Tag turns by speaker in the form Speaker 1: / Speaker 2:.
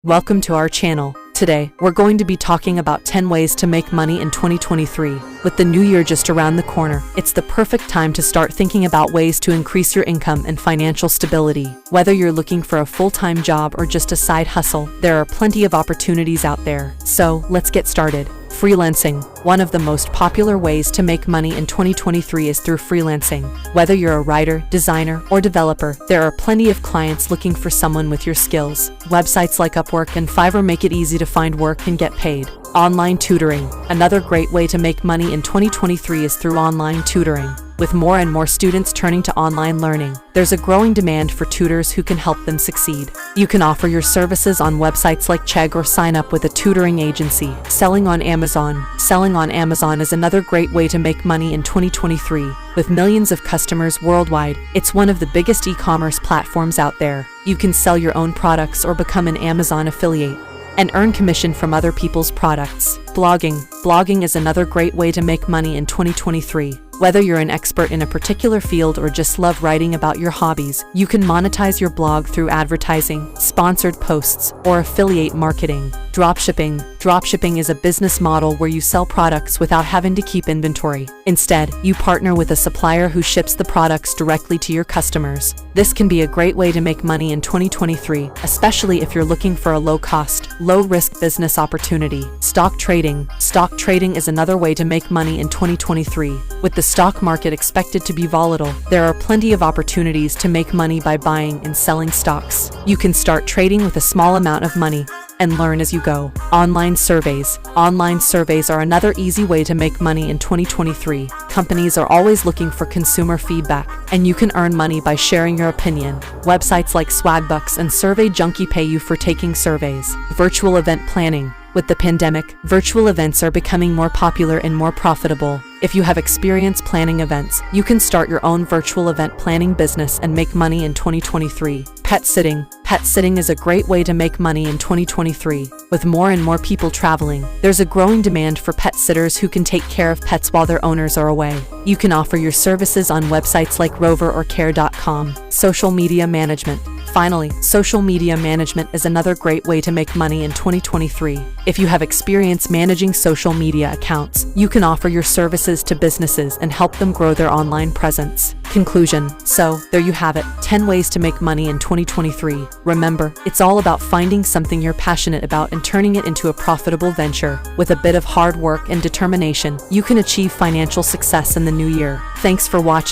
Speaker 1: Welcome to our channel. Today, we're going to be talking about 10 ways to make money in 2023. With the new year just around the corner, it's the perfect time to start thinking about ways to increase your income and financial stability. Whether you're looking for a full-time job or just a side hustle, there are plenty of opportunities out there. So, let's get started. Freelancing. One of the most popular ways to make money in 2023 is through freelancing. Whether you're a writer, designer, or developer, there are plenty of clients looking for someone with your skills. Websites like Upwork and Fiverr make it easy to find work and get paid. Online tutoring. Another great way to make money in 2023 is through online tutoring. With more and more students turning to online learning, there's a growing demand for tutors who can help them succeed. You can offer your services on websites like Chegg or sign up with a tutoring agency. Selling on Amazon. Selling on Amazon is another great way to make money in 2023. With millions of customers worldwide, it's one of the biggest e-commerce platforms out there. You can sell your own products or become an Amazon affiliate and earn commission from other people's products. Blogging. Blogging is another great way to make money in 2023. Whether you're an expert in a particular field or just love writing about your hobbies, you can monetize your blog through advertising, sponsored posts, or affiliate marketing. Dropshipping. Dropshipping is a business model where you sell products without having to keep inventory. Instead, you partner with a supplier who ships the products directly to your customers. This can be a great way to make money in 2023, especially if you're looking for a low-cost, low-risk business opportunity. Stock trading. Stock trading is another way to make money in 2023. With the stock market expected to be volatile, there are plenty of opportunities to make money by buying and selling stocks. You can start trading with a small amount of money and learn as you go. Online surveys. Online surveys are another easy way to make money in 2023. Companies are always looking for consumer feedback, and you can earn money by sharing your opinion. Websites like Swagbucks and Survey Junkie pay you for taking surveys. Virtual event planning. With the pandemic, virtual events are becoming more popular and more profitable. If you have experience planning events, you can start your own virtual event planning business and make money in 2023. Pet sitting. Pet sitting is a great way to make money in 2023. With more and more people traveling, there's a growing demand for pet sitters who can take care of pets while their owners are away. You can offer your services on websites like Rover or Care.com. Social media management. Finally, social media management is another great way to make money in 2023. If you have experience managing social media accounts, you can offer your services to businesses and help them grow their online presence. Conclusion. So, there you have it, 10 ways to make money in 2023. Remember, it's all about finding something you're passionate about and turning it into a profitable venture. With a bit of hard work and determination, you can achieve financial success in the new year. Thanks for watching.